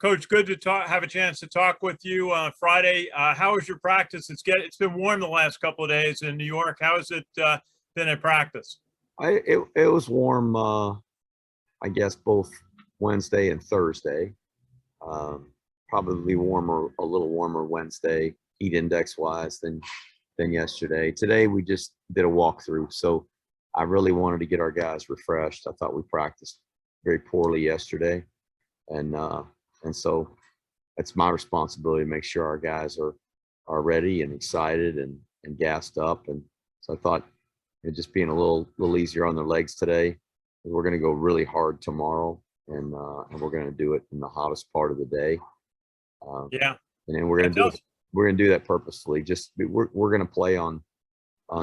Coach, good to have a chance to talk with you Friday. How was your practice? It's been warm the last couple of days in New York. How has it been at practice? It was warm, I guess, both Wednesday and Thursday. Probably a little warmer Wednesday, heat index wise than yesterday. Today we just did a walkthrough, so I really wanted to get our guys refreshed. I thought we practiced very poorly yesterday, and so it's my responsibility to make sure our guys are ready and excited and gassed up. And so I thought just being a little easier on their legs today. We're going to go really hard tomorrow, and we're going to do it in the hottest part of the day. Yeah, and then we're going to do it. We're going to do that purposefully. We're going to play on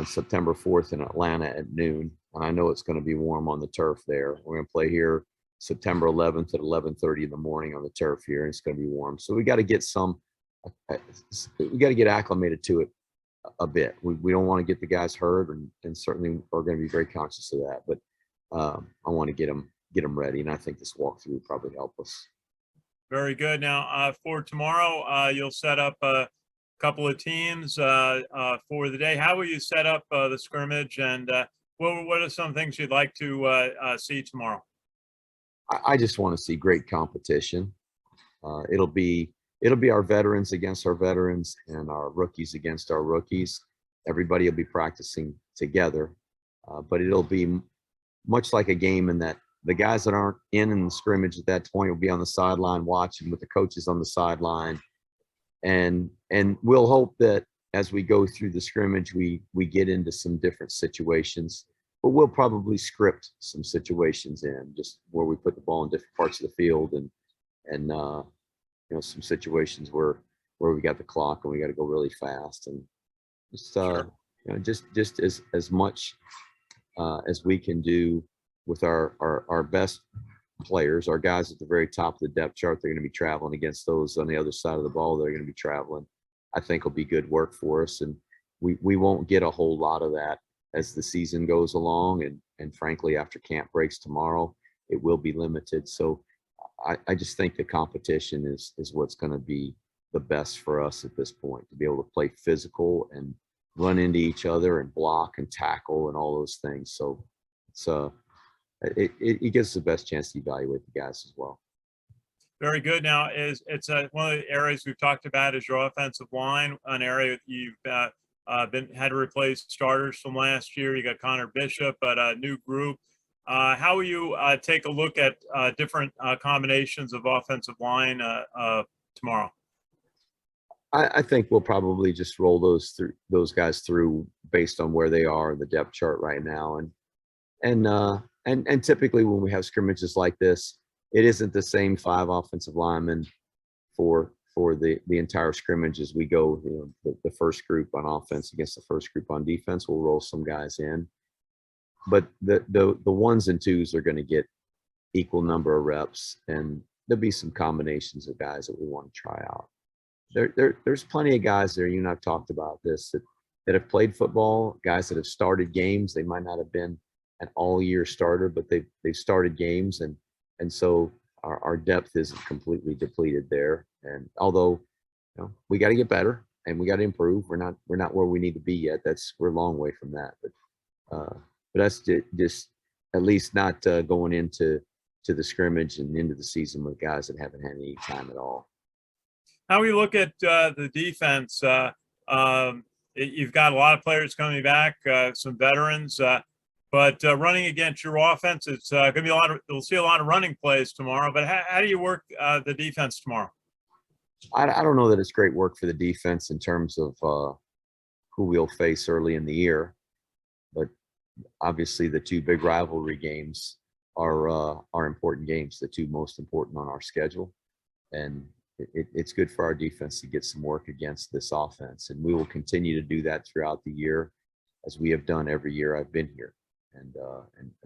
September 4th in Atlanta at noon, and I know it's going to be warm on the turf there. We're going to play here September 11th at 11:30 in the morning on the turf here, and it's going to be warm. So we got to get acclimated to it a bit. We don't want to get the guys hurt, and certainly are going to be very conscious of that. But I want to get them ready, and I think this walkthrough will probably help us. Very good. Now for tomorrow, you'll set up a couple of teams for the day. How will you set up the scrimmage, and what are some things you'd like to see tomorrow? I just want to see great competition. It'll be our veterans against our veterans and our rookies against our rookies. Everybody will be practicing together, but it'll be much like a game in that the guys that aren't in the scrimmage at that point will be on the sideline watching with the coaches on the sideline. And we'll hope that as we go through the scrimmage, we get into some different situations, but we'll probably script some situations in just where we put the ball in different parts of the field and some situations where we got the clock and we got to go really fast, and just just as much as we can do with our best players, our guys at the very top of the depth chart. They're going to be traveling against those on the other side of the ball. They're going to be traveling. I think will be good work for us, and we won't get a whole lot of that as the season goes along, and frankly after camp breaks tomorrow it will be limited. So I just think the competition is what's going to be the best for us at this point, to be able to play physical and run into each other and block and tackle and all those things. So it gives us the best chance to evaluate the guys as well. Very good. Now, it's one of the areas we've talked about is your offensive line, an area you've had to replace starters from last year. You got Connor Bishop, but a new group. How will you take a look at different combinations of offensive line tomorrow? I think we'll probably just roll those guys through based on where they are in the depth chart right now, and typically when we have scrimmages like this, it isn't the same 5 offensive linemen for the entire scrimmage as we go. The first group on offense against the first group on defense. We'll roll some guys in, but the ones and twos are going to get equal number of reps, and there'll be some combinations of guys that we want to try out. There's plenty of guys there. You and I've talked about this that have played football, guys that have started games. They might not have been an all-year starter, but they've started games, and so our depth isn't completely depleted there. And although we got to get better and we got to improve, we're not where we need to be yet. We're a long way from that. But that's just at least not going into the scrimmage and into the season with guys that haven't had any time at all. How we look at the defense, you've got a lot of players coming back, some veterans, but running against your offense, it's going to be we'll see a lot of running plays tomorrow. But how do you work the defense tomorrow? I don't know that it's great work for the defense in terms of who we'll face early in the year, but obviously the 2 big rivalry games are important games, the 2 most important on our schedule, and it's good for our defense to get some work against this offense, and we will continue to do that throughout the year, as we have done every year I've been here, and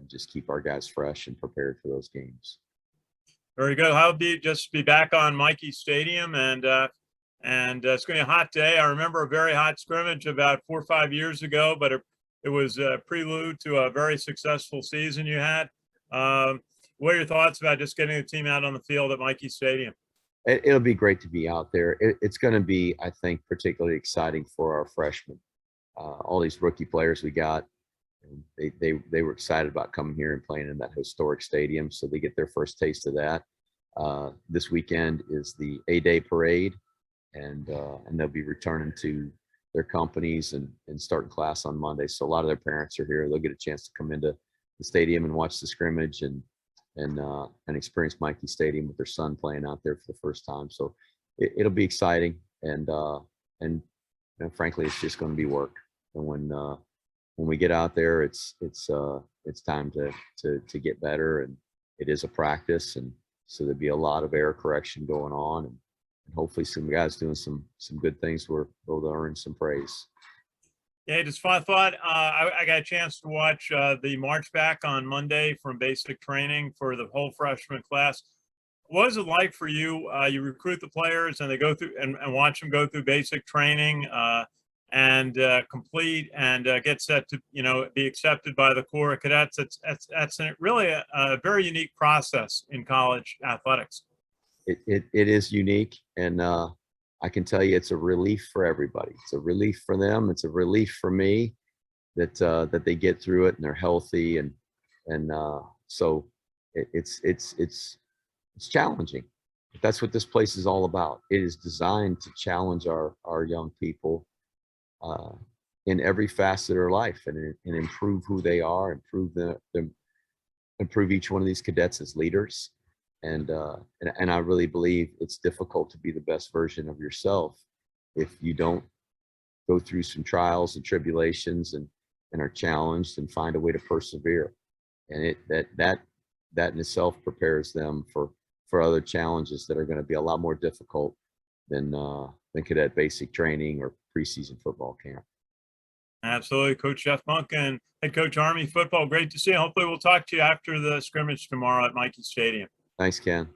just keep our guys fresh and prepared for those games. Very good. How be just be back on Michie Stadium, and it's going to be a hot day. I remember a very hot scrimmage about 4 or 5 years ago, but it was a prelude to a very successful season you had. What are your thoughts about just getting the team out on the field at Michie Stadium? It'll be great to be out there. It's going to be, I think, particularly exciting for our freshmen. All these rookie players we got, and they were excited about coming here and playing in that historic stadium, so they get their first taste of that. This weekend is the A-Day parade, and they'll be returning to their companies and starting class on Monday. So a lot of their parents are here. They'll get a chance to come into the stadium and watch the scrimmage and experience Michie Stadium with their son playing out there for the first time. So it'll be exciting, and frankly, it's just going to be work. And when we get out there, it's time to get better, and it is a practice, and so there'll be a lot of error correction going on, and hopefully some guys doing some good things where they'll earn some praise. Yeah, just fun thought. I got a chance to watch the march back on Monday from basic training for the whole freshman class. What was it like for you? You recruit the players and they go through and watch them go through basic training and complete and get set to, be accepted by the Corps of Cadets. That's really a very unique process in college athletics. It is unique, and I can tell you it's a relief for everybody. It's a relief for them. It's a relief for me that they get through it and they're healthy, and so it's challenging. But that's what this place is all about. It is designed to challenge our young people in every facet of their life, and improve who they are, improve each one of these cadets as leaders. And I really believe it's difficult to be the best version of yourself if you don't go through some trials and tribulations and are challenged and find a way to persevere. And that in itself prepares them for other challenges that are going to be a lot more difficult than cadet basic training or preseason football camp. Absolutely. Coach Jeff Monken, head coach Army football. Great to see you. Hopefully we'll talk to you after the scrimmage tomorrow at Michie Stadium. Thanks, Ken.